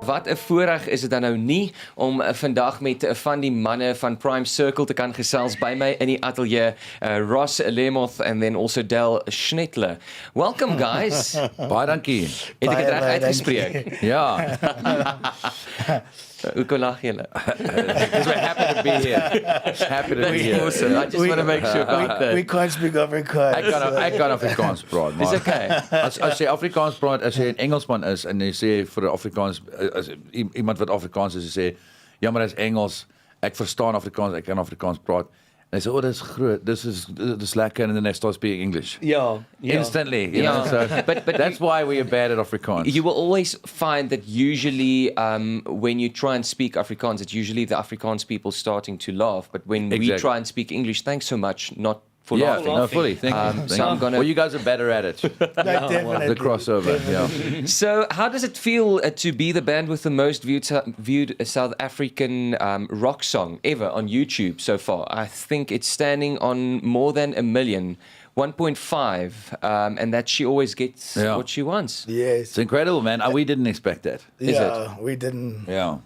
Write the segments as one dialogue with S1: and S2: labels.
S1: Wat 'n voorreg is dit dan nou nie om vandag met van die manne van Prime Circle te kan gesels by my in die ateljee, Ross Lemoth and then also Del Schnettler. Welcome guys.
S2: Baie dankie.
S1: Het ek dit reg uitgespreek?
S2: Ja,
S1: Hoe kon lag julle?
S2: because we're happy to be here. Happy to be
S1: That's
S2: here.
S1: awesome. I just want to make sure about that.
S3: We can't speak Afrikaans.
S2: Ek kan Afrikaans praat, maar
S1: Dis okay.
S2: as jy Afrikaans praat, as jy 'n Engelsman is en jy sê vir 'n Afrikaans as iemand wat Afrikaans is, jy sê ja, maar dis Engels. Ek verstaan Afrikaans, ek kan Afrikaans praat. En hy sê, oh, dis groot, dis lekker, and then they start speaking English.
S1: Yeah.
S2: Instantly, you
S1: Yeah.
S2: know, so
S1: But
S2: that's why we are bad at Afrikaans.
S1: You will always find that usually when you try and speak Afrikaans, it's usually the Afrikaans people starting to laugh. But when we
S2: Exactly.
S1: try and speak English, thanks so much, not for
S2: Yeah,
S1: laughing.
S2: no, fully. Thank you. Thank
S1: so I'm
S2: you.
S1: gonna-
S2: Well, you guys are better at it.
S3: Definitely.
S2: The crossover, yeah.
S1: So, how does it feel to be the band with the most viewed South African rock song ever on YouTube so far? I think it's standing on more than 1 million, 1.5, and that she always gets
S2: Yeah.
S1: what she wants.
S3: Yes.
S2: It's incredible, man. We didn't expect that.
S3: Yeah, we didn't.
S2: Yeah.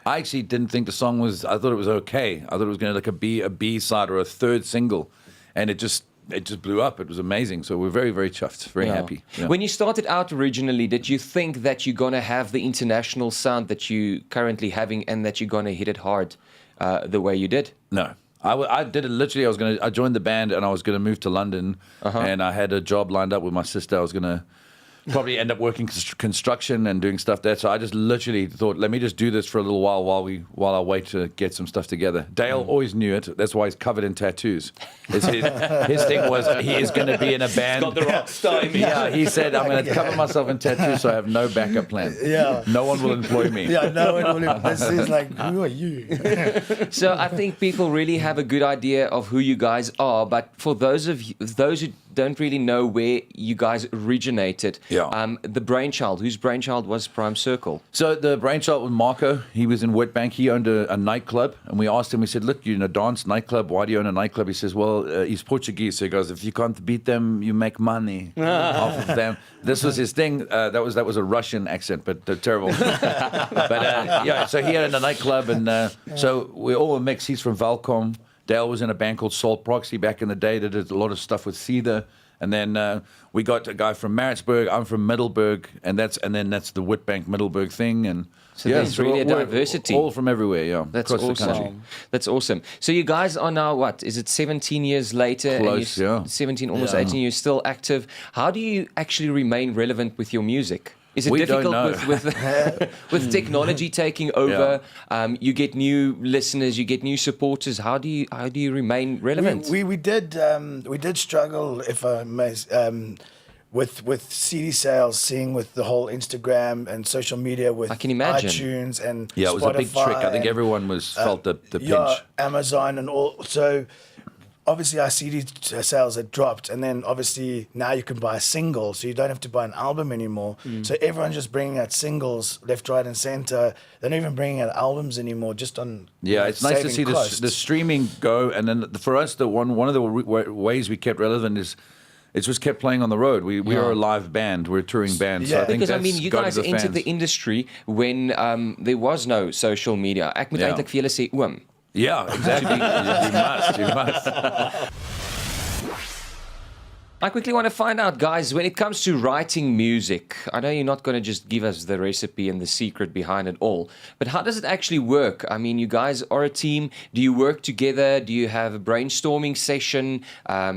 S2: I actually didn't think the song was, I thought it was okay. I thought it was going to like a B side or a third single. And it just blew up. It was amazing. So we're very, very chuffed, very happy. Yeah.
S1: When you started out originally, did you think that you're going to have the international sound that you currently having and that you're going to hit it hard the way you did?
S2: No. I did it literally. I joined the band and I was going to move to London and I had a job lined up with my sister. I was going to probably end up working construction and doing stuff there. So I just literally thought, let me just do this for a little while while I wait to get some stuff together. Dale always knew it. That's why he's covered in tattoos. His thing was he is going to be in a band.
S1: Got the rock star in me.
S2: Yeah, he said, I'm going to cover myself in tattoos so I have no backup plan.
S3: Yeah.
S2: No one will employ me.
S3: Yeah, no one will. This is like, who are you?
S1: So I think people really have a good idea of who you guys are, but for those who don't really know where you guys originated, the brainchild, whose brainchild was Prime Circle?
S2: So the brainchild was Marco. He was in Witbank. He owned a nightclub. And we asked him, we said, look, you're in a dance nightclub. Why do you own a nightclub? He says, well, he's Portuguese. So he goes, if you can't beat them, you make money off of them. This was his thing. That was a Russian accent, but terrible. But so he had a nightclub. And so we all were mixed. He's from Valcom. Dale was in a band called Salt Proxy back in the day that did a lot of stuff with Cedar. And then we got a guy from Maritzburg. I'm from Middelburg, and that's the Witbank Middelburg thing. And
S1: So there's really a diversity.
S2: all from everywhere. Yeah,
S1: That's
S2: across
S1: awesome.
S2: the country.
S1: That's awesome. So you guys are now what? Is it 17 years later?
S2: Close,
S1: and
S2: yeah.
S1: 17, almost
S3: Yeah.
S1: 18. You're still active. How do you actually remain relevant with your music? Is it
S2: We don't
S1: difficult
S2: know.
S1: with technology taking over? You get new listeners, you get new supporters. How do you remain relevant?
S3: We did struggle, if I may, with CD sales, seeing with the whole Instagram and social media with
S1: I can imagine.
S3: iTunes and
S2: Yeah, it was a big
S3: Spotify
S2: trick. I think
S3: and,
S2: everyone felt the pinch.
S3: yeah, Amazon and all. So obviously our CD sales had dropped, and then obviously now you can buy a single, so you don't have to buy an album anymore. So everyone's just bringing out singles left, right, and center. They're not even bringing out albums anymore, just on
S2: Yeah, it's nice to
S3: saving
S2: see
S3: costs.
S2: the streaming go, and then for us, one of the ways we kept relevant is it's just kept playing on the road. We are a live band, we're a touring band. So
S3: Yeah.
S2: I think
S1: Because I
S2: that's
S1: mean, you
S2: got
S1: guys
S2: to the
S1: entered
S2: fans.
S1: the industry when there was no social media. Ek moet
S2: Ja.
S1: eintlik vir julle sê oom.
S2: Yeah, exactly. you must.
S1: I quickly want to find out, guys, when it comes to writing music, I know you're not going to just give us the recipe and the secret behind it all, but how does it actually work? I mean, you guys are a team. Do you work together? Do you have a brainstorming session,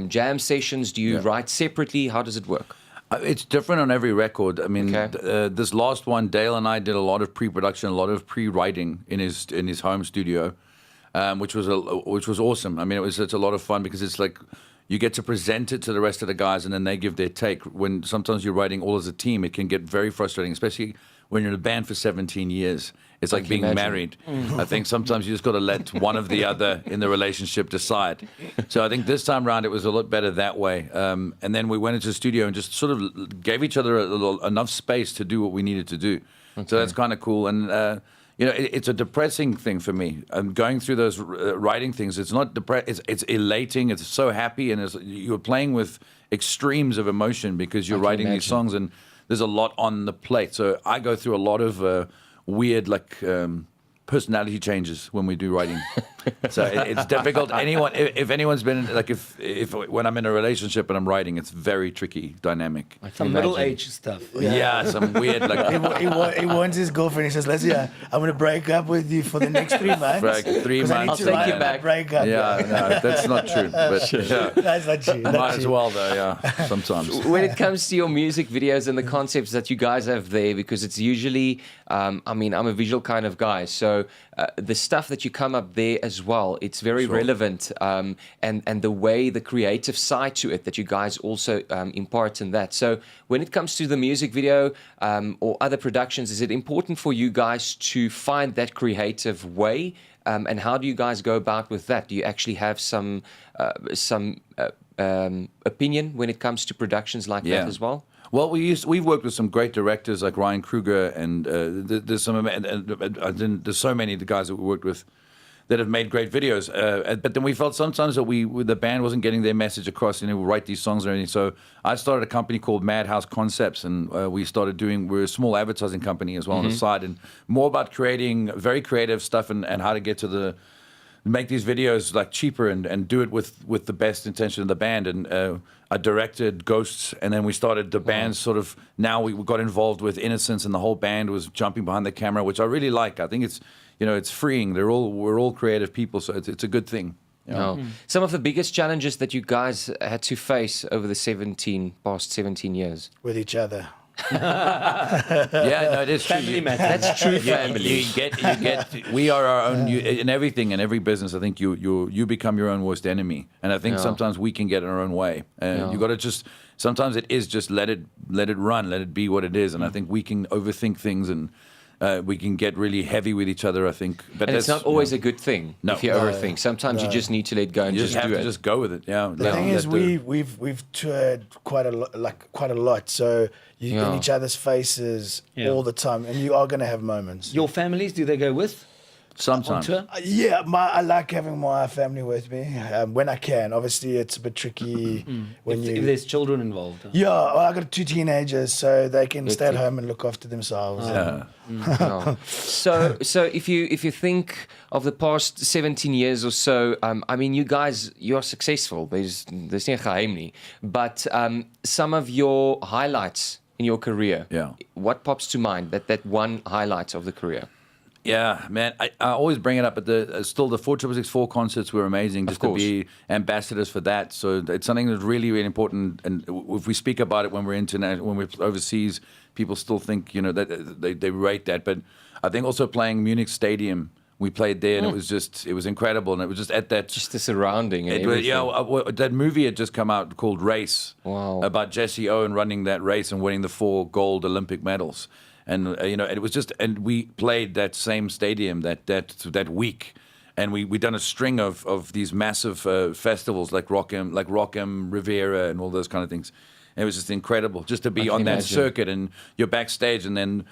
S1: jam sessions? Do you write separately? How does it work?
S2: It's different on every record. I mean,
S1: Okay.
S2: this last one, Dale and I did a lot of pre-production, a lot of pre-writing in his home studio, which was awesome. I mean, it's a lot of fun because it's like you get to present it to the rest of the guys, and then they give their take. When sometimes you're writing all as a team, it can get very frustrating, especially when you're in a band for 17 years. It's like being married. I think sometimes you just got to let one of the other in the relationship decide. So I think this time around it was a lot better that way. And then we went into the studio and just sort of gave each other enough space to do what we needed to do. Okay. So that's kind of cool. And you know, it's a depressing thing for me. Going through those writing things, it's not it's elating. It's so happy, and you're playing with extremes of emotion because you're writing these songs, and there's a lot on the plate. So I go through a lot of weird like personality changes when we do writing. So it's difficult. If anyone's been like if when I'm in a relationship and I'm writing, it's very tricky dynamic.
S4: Some middle-aged stuff.
S2: Yeah, some weird like
S3: He wants his girlfriend. He says, "Leslie, I'm going to break up with you for the next 3 months.
S2: like 3
S3: 'Cause I need
S2: months.
S3: to
S1: take
S3: write
S1: you
S3: a
S1: back.
S3: Breakup.
S2: Yeah, no, that's not true. But yeah,
S3: That's not true.
S2: might as well though. Yeah, sometimes.
S1: When it comes to your music videos and the concepts that you guys have there, because it's usually, I mean, I'm a visual kind of guy, so the stuff that you come up there as well, it's very relevant, and the way, the creative side to it that you guys also impart in that. So when it comes to the music video or other productions, is it important for you guys to find that creative way? And how do you guys go about with that? Do you actually have some opinion when it comes to productions like that as well?
S2: Well, we've worked with some great directors like Ryan Kruger, and there's so many of the guys that we worked with that have made great videos. But then we felt sometimes that the band wasn't getting their message across, we write these songs and everything. So I started a company called Madhouse Concepts, and we're a small advertising company as well on the side, and more about creating very creative stuff and how to get to make these videos like cheaper and do it with the best intention of the band. And I directed Ghosts, and then we started the band sort of, now we got involved with Innocence, and the whole band was jumping behind the camera, which I really like. I think it's, it's freeing. We're all creative people, so it's a good thing.
S1: No. Some of the biggest challenges that you guys had to face over the past 17 years.
S3: With each other.
S2: Yeah, no, it is
S4: Family
S2: true.
S4: matter.
S1: That's true family.
S2: You get. We are our own. In everything, in every business, I think you become your own worst enemy, and I think sometimes we can get in our own way. And you got to just. Sometimes it is just let it run, let it be what it is, and I think we can overthink things and. We can get really heavy with each other, I think. But
S1: And it's not always a good thing if you overthink. Sometimes you just need to let go and
S2: You just have
S1: do
S2: to
S1: it.
S2: just go with it. Yeah.
S3: The thing is, we've toured quite a lot, so you're in each other's faces all the time, and you are going to have moments.
S4: Your families, do they go with? On
S2: Sometimes.
S4: tour?
S3: Yeah, I like having my family with me when I can. Obviously, it's a bit tricky when
S4: If there's children involved.
S3: Yeah, well, I got 2 teenagers, so they can stay at home and look after themselves.
S1: No. So if you think of the past 17 years or so, I mean, you guys, you're successful. There's nie geheim nie. But some of your highlights in your career, what pops to mind? That one highlight of the career.
S2: Yeah, man. I always bring it up, but the 4664 concerts were amazing. Just to be ambassadors for that. So it's something that's really, really important. And if we speak about it when we're when we're overseas, people still think that they rate that. But I think also playing Munich Stadium, we played there, and it was incredible. And it was just at that
S1: The surrounding and everything.
S2: that movie had just come out called Race.
S1: Wow.
S2: About Jesse Owen running that race and winning the 4 gold Olympic medals. And it was just, and we played that same stadium that week, and we done a string of these massive festivals like Rock'em, Riviera, and all those kind of things. And it was just incredible, just to be on that circuit, and you're backstage, and then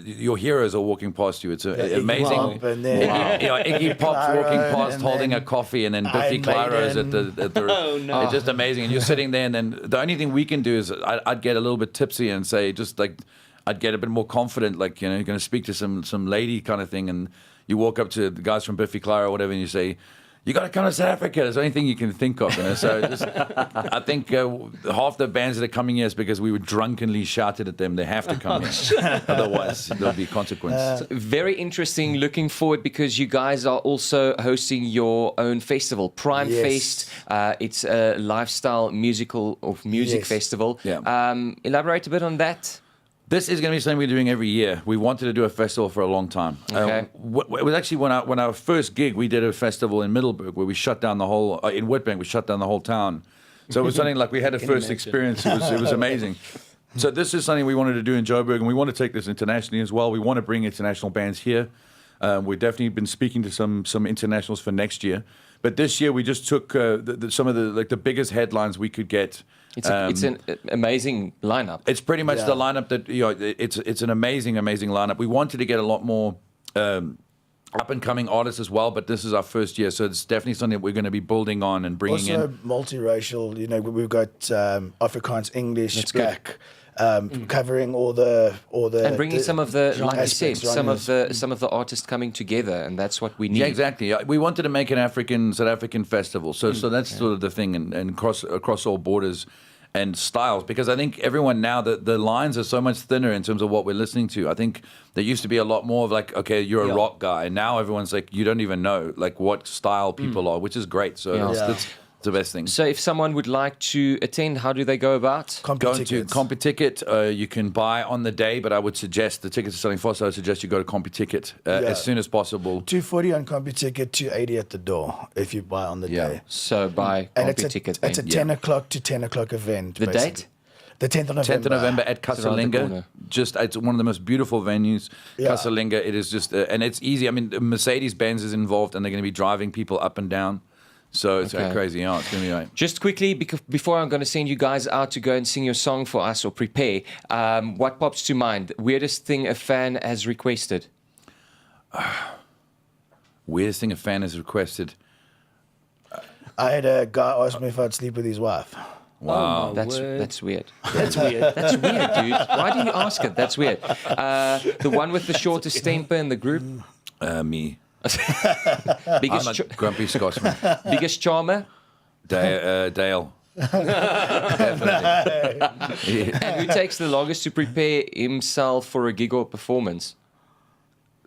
S2: your heroes are walking past you. It's amazing.
S3: Pop, and then
S2: Iggy Pop's walking
S3: Clyro,
S2: past,
S3: and
S2: holding
S3: then
S2: a coffee, and then Biffy
S3: Iron
S2: Clyro's at
S3: Maiden.
S2: the
S4: Oh, no.
S2: It's just amazing, and you're sitting there, and then the only thing we can do is I'd get a little bit tipsy and say just like. I'd get a bit more confident, like, you're going to speak to some lady kind of thing, and you walk up to the guys from Biffy Clyro or whatever, and you say, you got to come to South Africa. There's the only thing you can think of. So I think half the bands that are coming here is because we were drunkenly shouted at them, they have to come here. Otherwise, there'll be consequence.
S1: Very interesting. Looking forward, because you guys are also hosting your own festival, Prime
S3: Yes.
S1: Fest. It's a lifestyle music
S3: Yes.
S1: festival.
S2: Yeah.
S1: Elaborate a bit on that.
S2: This is going to be something we're doing every year. We wanted to do a festival for a long time.
S1: Okay.
S2: It was actually when our first gig, we did a festival in Middelburg where we shut down the whole, in Witbank, we shut down the whole town. So it was something like we had a first
S4: imagine.
S2: experience. It was amazing. So this is something we wanted to do in Joburg, and we want to take this internationally as well. We want to bring international bands here. We've definitely been speaking to some internationals for next year. But this year we just took some of the biggest headlines we could get.
S1: It's an amazing lineup.
S2: It's pretty much the lineup that it's an amazing lineup. We wanted to get a lot more up and coming artists as well, but this is our first year, so it's definitely something that we're going to be building on and bringing
S3: Also
S2: in.
S3: multiracial. We've got Afrikaans, English,
S1: That's good.
S3: Black. covering all the
S1: And bringing some of the, like you said,
S3: aspects,
S1: some of the artists coming together, and that's what we need.
S2: Yeah, exactly. We wanted to make an South African festival, so that's sort of the thing, and across all borders and styles. Because I think everyone now, the lines are so much thinner in terms of what we're listening to. I think there used to be a lot more of like, okay, you're a rock guy, and now everyone's like, you don't even know like what style people are, which is great. So it's the best thing.
S1: So if someone would like to attend, how do they go about?
S2: Go to CompuTicket. You can buy on the day, but I would suggest the tickets are selling fast. So I would suggest you go to CompuTicket as soon as possible.
S3: $240 on CompuTicket, $280 at the door if you buy on the day.
S1: So buy
S3: And
S1: CompuTicket.
S3: it's a 10 o'clock to 10 o'clock event.
S1: The date?
S3: The 10th of November.
S2: 10th of November at
S1: It's around the
S2: Casalinga.
S1: corner.
S2: It's one of the most beautiful venues.
S3: Yeah.
S2: Casalinga. It is just, and it's easy. I mean, Mercedes-Benz is involved, and they're going to be driving people up and down. So it's crazy. Yeah, it's going to be right.
S1: Just quickly, before I'm going to send you guys out to go and sing your song for us or prepare, what pops to mind? Weirdest thing a fan has requested?
S2: Weirdest thing a fan has requested.
S3: I had a guy ask me if I'd sleep with his wife.
S2: Wow.
S1: That's weird.
S4: That's weird.
S1: That's weird, dude. Why do you ask it? That's weird. The one with the shortest temper in the group?
S2: Me.
S1: Biggest,
S2: I'm a grumpy Scotsman.
S1: biggest charmer?
S2: Dale. Definitely.
S1: And who takes the longest to prepare himself for a gig or performance?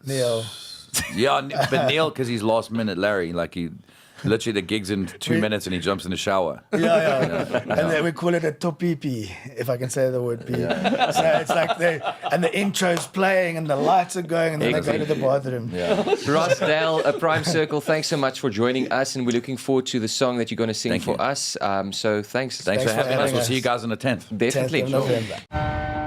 S3: Neil.
S2: Yeah, but Neil, because he's last minute Larry, like he literally the gig's in 2 minutes and he jumps in the shower.
S3: Yeah. And then we call it a topipi, if I can say the word P. So it's like the intro's playing and the lights are going and then they go to the bathroom.
S2: Yeah.
S1: Ross Dale, a Prime Circle, thanks so much for joining us, and we're looking forward to the song that you're going to sing
S2: Thank
S1: for
S2: you.
S1: us. So thanks.
S2: Thanks for having us. We'll see you guys on the 10th.
S3: 10th
S1: Definitely.
S3: of November.